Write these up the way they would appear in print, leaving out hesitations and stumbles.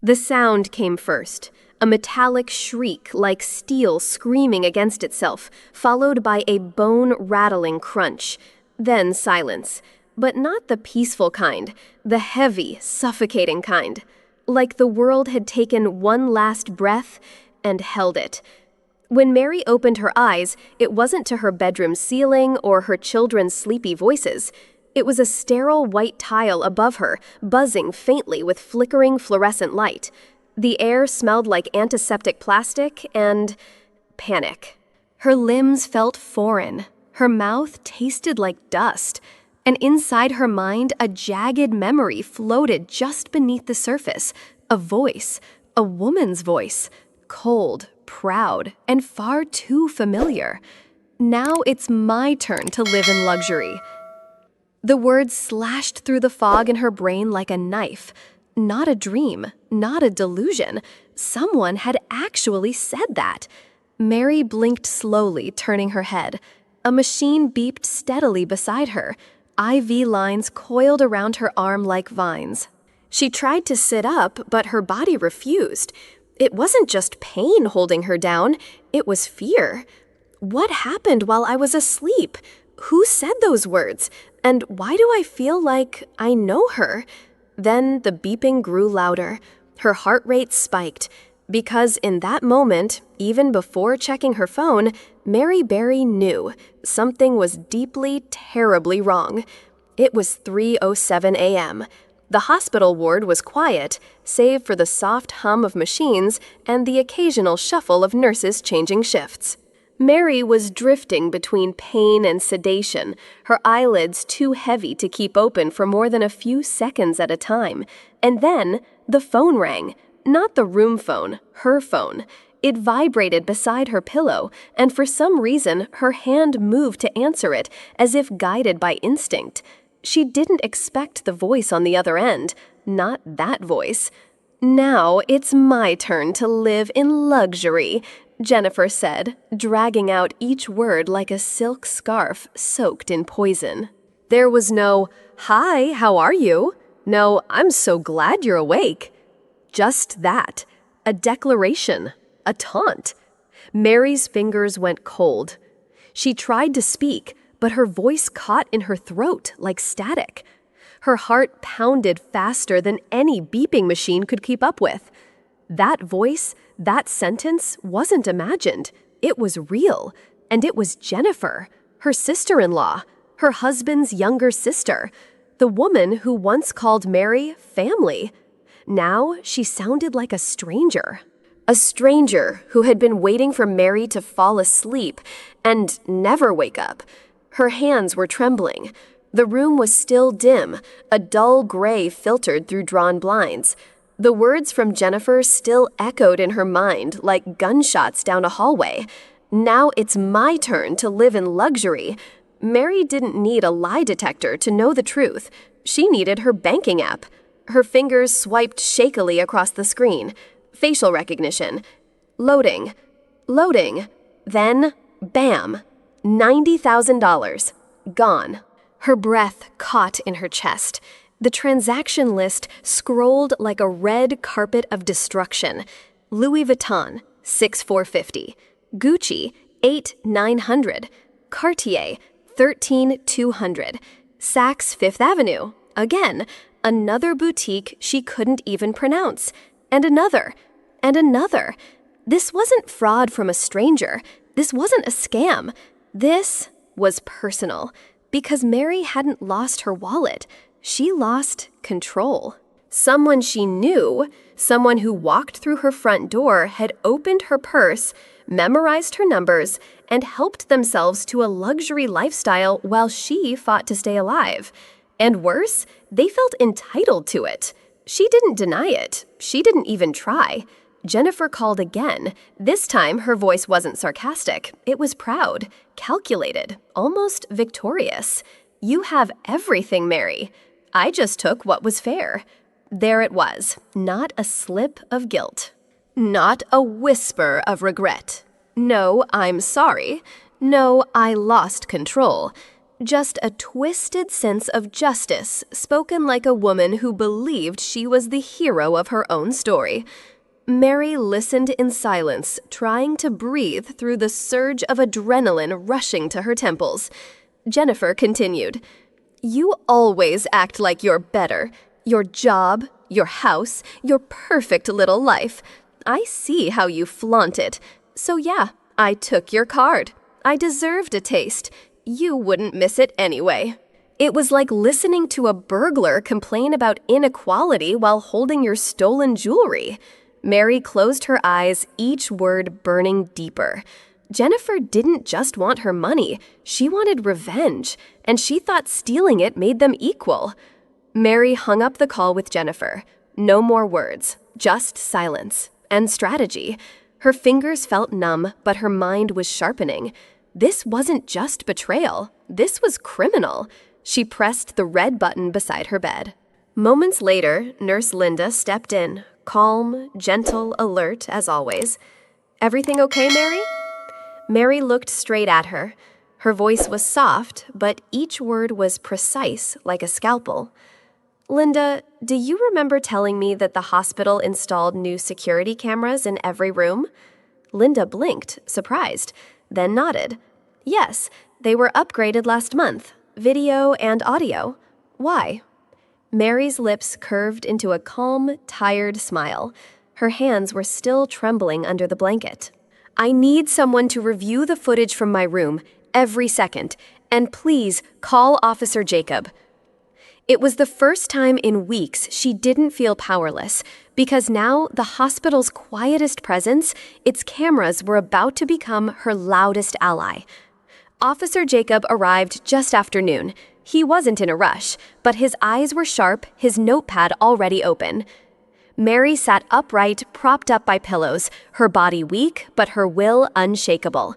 The sound came first, a metallic shriek like steel screaming against itself, followed by a bone-rattling crunch. Then silence, but not the peaceful kind, the heavy, suffocating kind. Like the world had taken one last breath and held it. When Mary opened her eyes, it wasn't to her bedroom ceiling or her children's sleepy voices. It was a sterile white tile above her, buzzing faintly with flickering fluorescent light. The air smelled like antiseptic plastic and panic. Her limbs felt foreign. Her mouth tasted like dust. And inside her mind, a jagged memory floated just beneath the surface. A voice, a woman's voice, cold, proud, and far too familiar. Now it's my turn to live in luxury. The words slashed through the fog in her brain like a knife. Not a dream, not a delusion. Someone had actually said that. Mary blinked slowly, turning her head. A machine beeped steadily beside her. IV lines coiled around her arm like vines. She tried to sit up, but her body refused. It wasn't just pain holding her down, it was fear. What happened while I was asleep? Who said those words? And why do I feel like I know her? Then the beeping grew louder. Her heart rate spiked. Because in that moment, even before checking her phone, Mary Berry knew something was deeply, terribly wrong. It was 3:07 a.m. The hospital ward was quiet, save for the soft hum of machines and the occasional shuffle of nurses changing shifts. Mary was drifting between pain and sedation, her eyelids too heavy to keep open for more than a few seconds at a time. And then the phone rang. Not the room phone, her phone. It vibrated beside her pillow, and for some reason, her hand moved to answer it, as if guided by instinct. She didn't expect the voice on the other end. Not that voice. "Now it's my turn to live in luxury," Jennifer said, dragging out each word like a silk scarf soaked in poison. There was no, "Hi, how are you?" No, "I'm so glad you're awake." Just that. A declaration. A taunt. Mary's fingers went cold. She tried to speak, but her voice caught in her throat like static. Her heart pounded faster than any beeping machine could keep up with. That voice, that sentence wasn't imagined. It was real. And it was Jennifer, her sister-in-law, her husband's younger sister, the woman who once called Mary family. Now she sounded like a stranger. A stranger who had been waiting for Mary to fall asleep and never wake up. Her hands were trembling. The room was still dim, a dull gray filtered through drawn blinds. The words from Jennifer still echoed in her mind like gunshots down a hallway. Now it's my turn to live in luxury. Mary didn't need a lie detector to know the truth. She needed her banking app. Her fingers swiped shakily across the screen. Facial recognition. Loading. Loading. Then, bam! $90,000. Gone. Her breath caught in her chest. The transaction list scrolled like a red carpet of destruction. Louis Vuitton, $6,450. Gucci, $8,900. Cartier, $13,200. Saks Fifth Avenue, again, another boutique she couldn't even pronounce. And another. And another. This wasn't fraud from a stranger. This wasn't a scam. This was personal. Because Mary hadn't lost her wallet. She lost control. Someone she knew, someone who walked through her front door, had opened her purse, memorized her numbers, and helped themselves to a luxury lifestyle while she fought to stay alive. And worse, they felt entitled to it. She didn't deny it. She didn't even try. Jennifer called again. This time, her voice wasn't sarcastic. It was proud, calculated, almost victorious. "You have everything, Mary. I just took what was fair." There it was, not a slip of guilt. Not a whisper of regret. No, "I'm sorry." No, "I lost control." Just a twisted sense of justice, spoken like a woman who believed she was the hero of her own story. Mary listened in silence, trying to breathe through the surge of adrenaline rushing to her temples. Jennifer continued, "You always act like you're better. Your job, your house, your perfect little life. I see how you flaunt it. So yeah, I took your card. I deserved a taste. You wouldn't miss it anyway." It was like listening to a burglar complain about inequality while holding your stolen jewelry. Mary closed her eyes, each word burning deeper. Jennifer didn't just want her money, she wanted revenge, and she thought stealing it made them equal. Mary hung up the call with Jennifer. No more words, just silence and strategy. Her fingers felt numb, but her mind was sharpening. This wasn't just betrayal. This was criminal. She pressed the red button beside her bed. Moments later, Nurse Linda stepped in, calm, gentle, alert, as always. "Everything okay, Mary?" Mary looked straight at her. Her voice was soft, but each word was precise, like a scalpel. "Linda, do you remember telling me that the hospital installed new security cameras in every room?" Linda blinked, surprised, then nodded. "Yes, they were upgraded last month, video and audio. Why?" Mary's lips curved into a calm, tired smile. Her hands were still trembling under the blanket. "I need someone to review the footage from my room, every second, and please call Officer Jacob." It was the first time in weeks she didn't feel powerless, because now the hospital's quietest presence, its cameras were about to become her loudest ally. Officer Jacob arrived just after noon. He wasn't in a rush, but his eyes were sharp, his notepad already open. Mary sat upright, propped up by pillows, her body weak, but her will unshakable.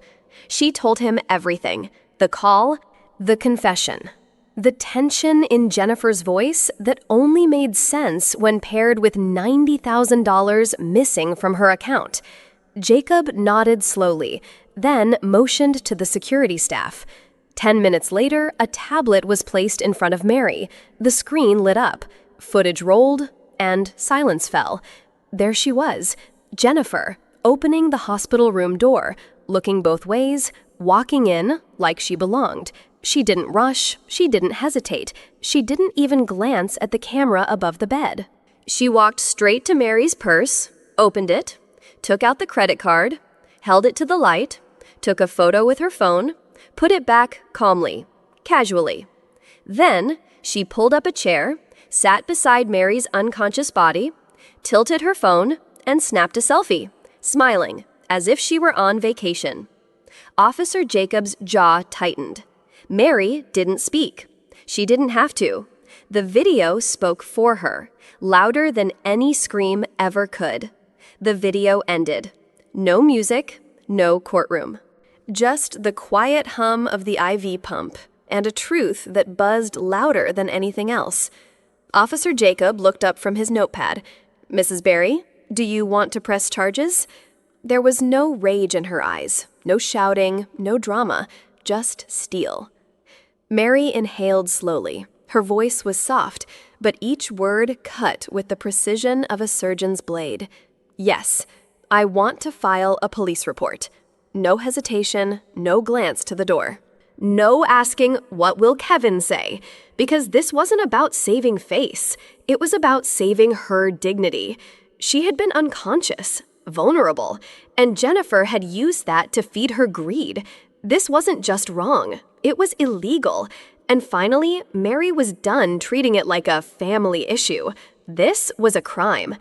She told him everything: the call, the confession. The tension in Jennifer's voice that only made sense when paired with $90,000 missing from her account. Jacob nodded slowly, then motioned to the security staff. 10 minutes later, a tablet was placed in front of Mary. The screen lit up. Footage rolled, and silence fell. There she was, Jennifer, opening the hospital room door, looking both ways, walking in like she belonged. She didn't rush, she didn't hesitate, she didn't even glance at the camera above the bed. She walked straight to Mary's purse, opened it, took out the credit card, held it to the light, took a photo with her phone, put it back calmly, casually. Then she pulled up a chair, sat beside Mary's unconscious body, tilted her phone, and snapped a selfie, smiling, as if she were on vacation. Officer Jacob's jaw tightened. Mary didn't speak. She didn't have to. The video spoke for her, louder than any scream ever could. The video ended. No music, no courtroom. Just the quiet hum of the IV pump, and a truth that buzzed louder than anything else. Officer Jacob looked up from his notepad. "Mrs. Barry, do you want to press charges?" There was no rage in her eyes, no shouting, no drama, just steel. Mary inhaled slowly. Her voice was soft, but each word cut with the precision of a surgeon's blade. "Yes, I want to file a police report." No hesitation, no glance to the door. No asking, "What will Kevin say?" Because this wasn't about saving face. It was about saving her dignity. She had been unconscious, vulnerable, and Jennifer had used that to feed her greed. This wasn't just wrong. It was illegal. And finally, Mary was done treating it like a family issue. This was a crime.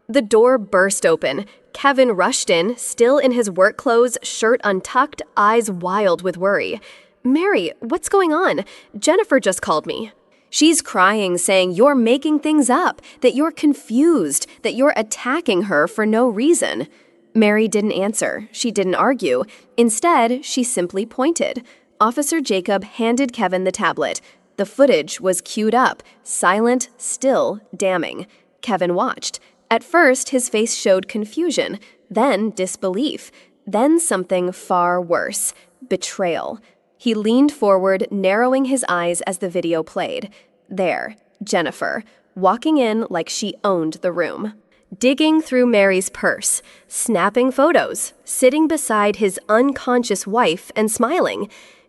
The door burst open. Kevin rushed in, still in his work clothes, shirt untucked, eyes wild with worry. "Mary, what's going on? Jennifer just called me." She's crying, saying you're making things up, that you're confused, that you're attacking her for no reason. Mary didn't answer. She didn't argue. Instead, she simply pointed. Officer Jacob handed Kevin the tablet. The footage was queued up, silent, still, damning. Kevin watched. At first, his face showed confusion, then disbelief, then something far worse, betrayal. He leaned forward, narrowing his eyes as the video played. There, Jennifer, walking in like she owned the room. Digging through Mary's purse, snapping photos, sitting beside his unconscious wife and smiling.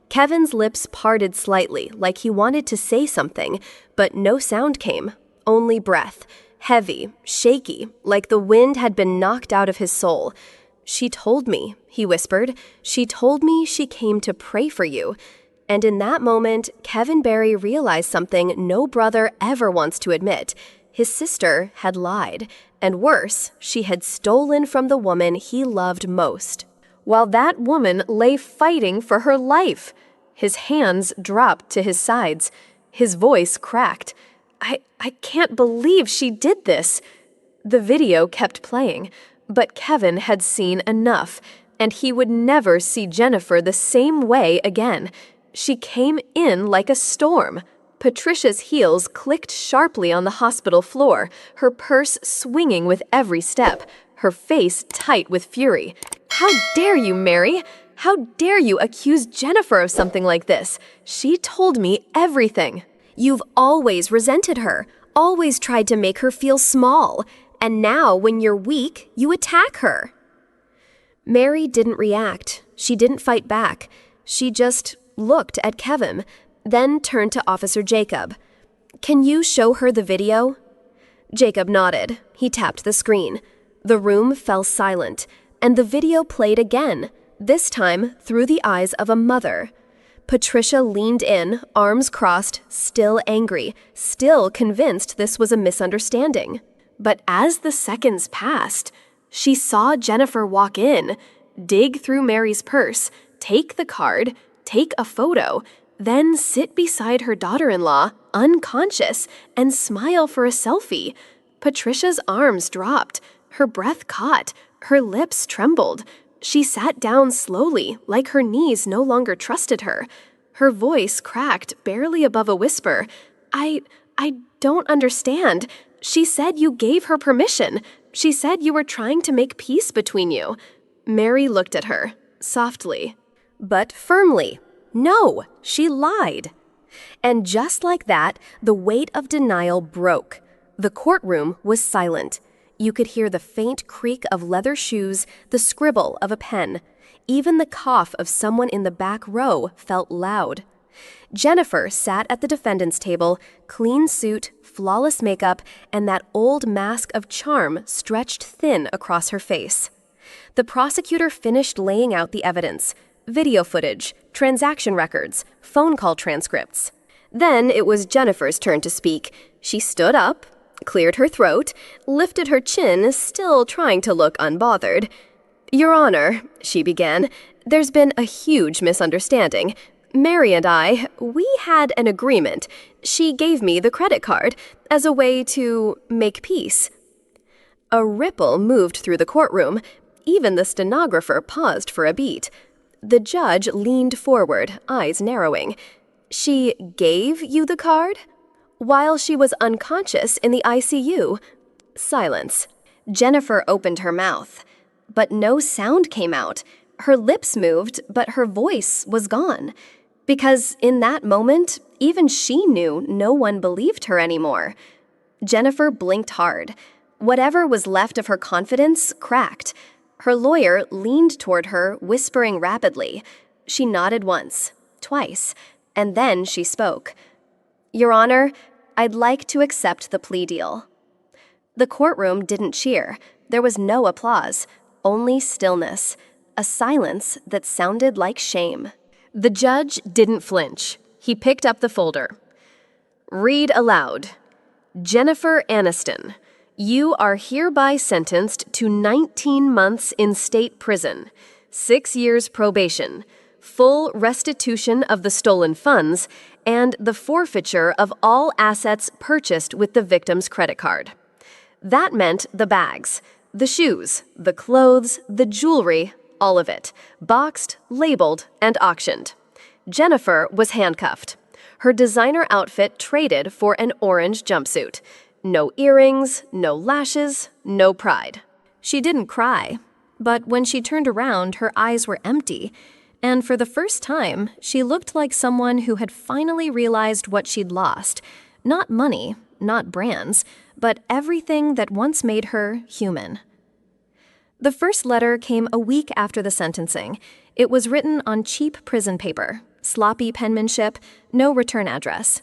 Kevin's lips parted slightly, like he wanted to say something, but no sound came, only breath, heavy, shaky, like the wind had been knocked out of his soul. "She told me," he whispered. "She told me she came to pray for you." And in that moment, Kevin Barry realized something no brother ever wants to admit. His sister had lied, and worse, she had stolen from the woman he loved most. While that woman lay fighting for her life. His hands dropped to his sides. His voice cracked. I can't believe she did this." The video kept playing, but Kevin had seen enough, and he would never see Jennifer the same way again. She came in like a storm. Patricia's heels clicked sharply on the hospital floor, her purse swinging with every step, her face tight with fury. "How dare you, Mary? How dare you accuse Jennifer of something like this? She told me everything. You've always resented her, always tried to make her feel small, and now when you're weak, you attack her." Mary didn't react. She didn't fight back. She just looked at Kevin, then turned to Officer Jacob. "Can you show her the video?" Jacob nodded. He tapped the screen. The room fell silent, and the video played again, this time through the eyes of a mother. Patricia leaned in, arms crossed, still angry, still convinced this was a misunderstanding. But as the seconds passed, she saw Jennifer walk in, dig through Mary's purse, take the card, take a photo, then sit beside her daughter-in-law, unconscious, and smile for a selfie. Patricia's arms dropped, her breath caught, her lips trembled. She sat down slowly, like her knees no longer trusted her. Her voice cracked barely above a whisper. I don't understand. She said you gave her permission. She said you were trying to make peace between you." Mary looked at her, softly, but firmly. No, she lied. And just like that, the weight of denial broke. The courtroom was silent. You could hear the faint creak of leather shoes, the scribble of a pen. Even the cough of someone in the back row felt loud. Jennifer sat at the defendant's table, clean suit, flawless makeup, and that old mask of charm stretched thin across her face. The prosecutor finished laying out the evidence: video footage, transaction records, phone call transcripts. Then it was Jennifer's turn to speak. She stood up, cleared her throat, lifted her chin, still trying to look unbothered. "Your Honor," she began, "there's been a huge misunderstanding. Mary and we had an agreement. She gave me the credit card as a way to make peace." A ripple moved through the courtroom. Even the stenographer paused for a beat. The judge leaned forward, eyes narrowing. "She gave you the card? While she was unconscious in the ICU?" Silence. Jennifer opened her mouth, but no sound came out. Her lips moved, but her voice was gone. Because in that moment, even she knew no one believed her anymore. Jennifer blinked hard. Whatever was left of her confidence cracked. Her lawyer leaned toward her, whispering rapidly. She nodded once, twice, and then she spoke. "Your Honor, I'd like to accept the plea deal." The courtroom didn't cheer. There was no applause, only stillness, a silence that sounded like shame. The judge didn't flinch. He picked up the folder. "Read aloud. Jennifer Aniston, you are hereby sentenced to 19 months in state prison, 6 years probation, full restitution of the stolen funds, and the forfeiture of all assets purchased with the victim's credit card." That meant the bags, the shoes, the clothes, the jewelry, all of it, boxed, labeled, and auctioned. Jennifer was handcuffed. Her designer outfit traded for an orange jumpsuit. No earrings, no lashes, no pride. She didn't cry, but when she turned around, her eyes were empty. And for the first time, she looked like someone who had finally realized what she'd lost. Not money, not brands, but everything that once made her human. The first letter came a week after the sentencing. It was written on cheap prison paper, sloppy penmanship, no return address.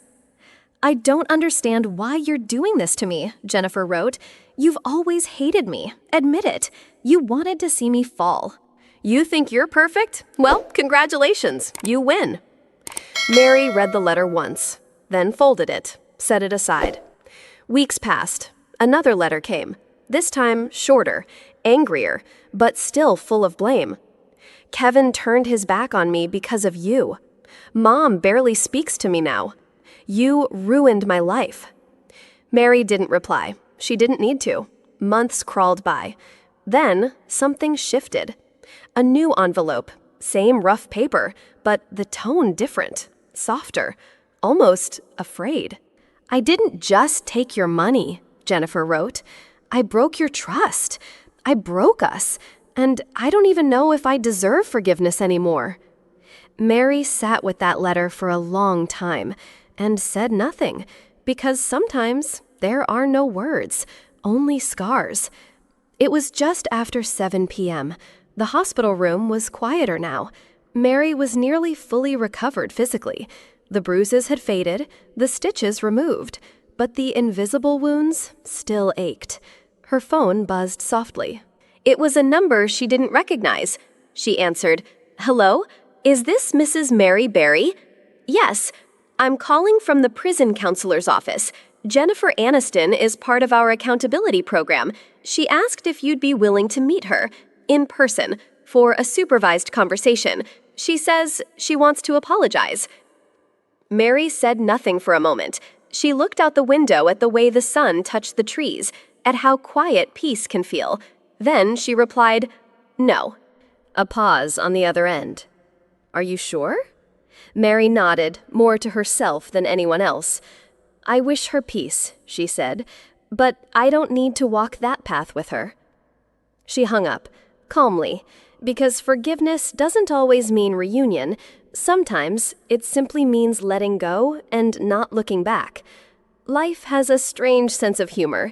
"I don't understand why you're doing this to me," Jennifer wrote. "You've always hated me. Admit it. You wanted to see me fall. You think you're perfect? Well, congratulations. You win." Mary read the letter once, then folded it, set it aside. Weeks passed. Another letter came, this time shorter, angrier, but still full of blame. "Kevin turned his back on me because of you. Mom barely speaks to me now. You ruined my life." Mary didn't reply. She didn't need to. Months crawled by. Then something shifted. A new envelope, same rough paper, but the tone different, softer, almost afraid. "I didn't just take your money," Jennifer wrote. "I broke your trust. I broke us, and I don't even know if I deserve forgiveness anymore." Mary sat with that letter for a long time and said nothing, because sometimes there are no words, only scars. It was just after 7 p.m. The hospital room was quieter now. Mary was nearly fully recovered physically. The bruises had faded, the stitches removed, but the invisible wounds still ached. Her phone buzzed softly. It was a number she didn't recognize. She answered, "Hello? Is this Mrs. Mary Berry?" "Yes. I'm calling from the prison counselor's office. Jennifer Aniston is part of our accountability program. She asked if you'd be willing to meet her, in person, for a supervised conversation. She says she wants to apologize." Mary said nothing for a moment. She looked out the window at the way the sun touched the trees, at how quiet peace can feel. Then she replied, "No." A pause on the other end. "Are you sure?" Mary nodded, more to herself than anyone else. "I wish her peace," she said, "but I don't need to walk that path with her." She hung up, calmly, because forgiveness doesn't always mean reunion. Sometimes it simply means letting go and not looking back. Life has a strange sense of humor.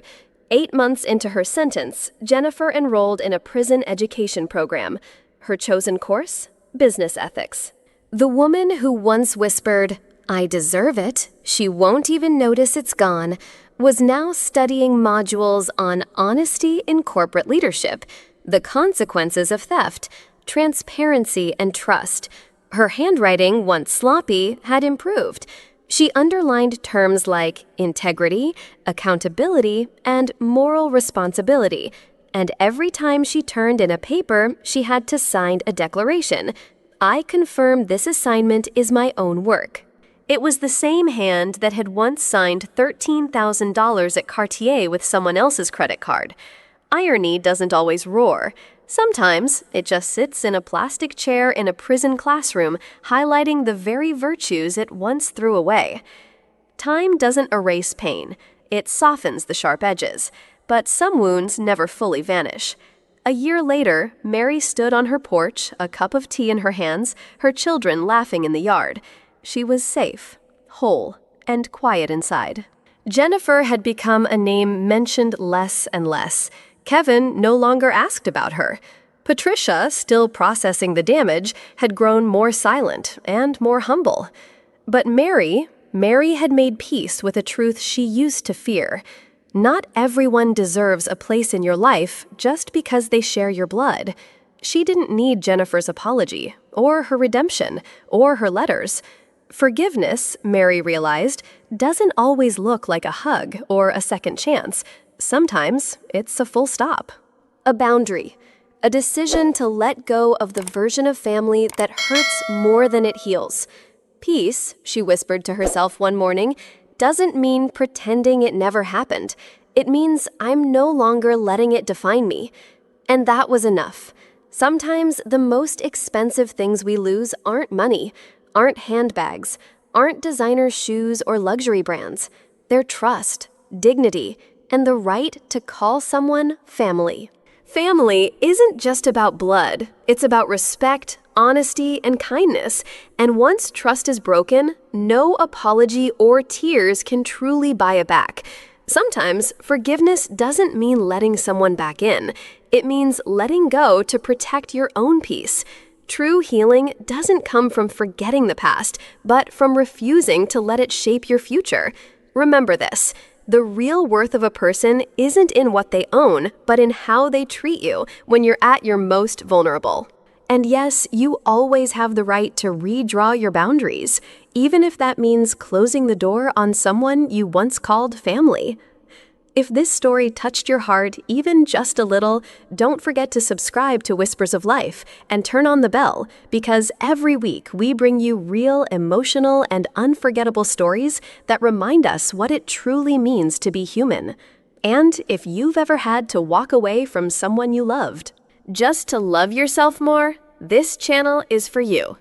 8 months into her sentence, Jennifer enrolled in a prison education program. Her chosen course? Business ethics. The woman who once whispered, "I deserve it, she won't even notice it's gone," was now studying modules on honesty in corporate leadership, the consequences of theft, transparency and trust. Her handwriting, once sloppy, had improved. She underlined terms like integrity, accountability, and moral responsibility, and every time she turned in a paper, she had to sign a declaration. "I confirm this assignment is my own work." It was the same hand that had once signed $13,000 at Cartier with someone else's credit card. Irony doesn't always roar. Sometimes it just sits in a plastic chair in a prison classroom, highlighting the very virtues it once threw away. Time doesn't erase pain. It softens the sharp edges. But some wounds never fully vanish. A year later, Mary stood on her porch, a cup of tea in her hands, her children laughing in the yard. She was safe, whole, and quiet inside. Jennifer had become a name mentioned less and less. Kevin no longer asked about her. Patricia, still processing the damage, had grown more silent and more humble. But Mary had made peace with a truth she used to fear. Not everyone deserves a place in your life just because they share your blood. She didn't need Jennifer's apology, or her redemption, or her letters. Forgiveness, Mary realized, doesn't always look like a hug or a second chance. Sometimes it's a full stop. A boundary. A decision to let go of the version of family that hurts more than it heals. Peace, she whispered to herself one morning, doesn't mean pretending it never happened. It means I'm no longer letting it define me. And that was enough. Sometimes the most expensive things we lose aren't money, aren't handbags, aren't designer shoes or luxury brands. They're trust, dignity, and the right to call someone family. Family isn't just about blood. It's about respect, honesty, and kindness. And once trust is broken, no apology or tears can truly buy it back. Sometimes forgiveness doesn't mean letting someone back in. It means letting go to protect your own peace. True healing doesn't come from forgetting the past, but from refusing to let it shape your future. Remember this. The real worth of a person isn't in what they own, but in how they treat you when you're at your most vulnerable. And yes, you always have the right to redraw your boundaries, even if that means closing the door on someone you once called family. If this story touched your heart even just a little, don't forget to subscribe to Whispers of Life and turn on the bell, because every week we bring you real, emotional, and unforgettable stories that remind us what it truly means to be human. And if you've ever had to walk away from someone you loved, just to love yourself more, this channel is for you.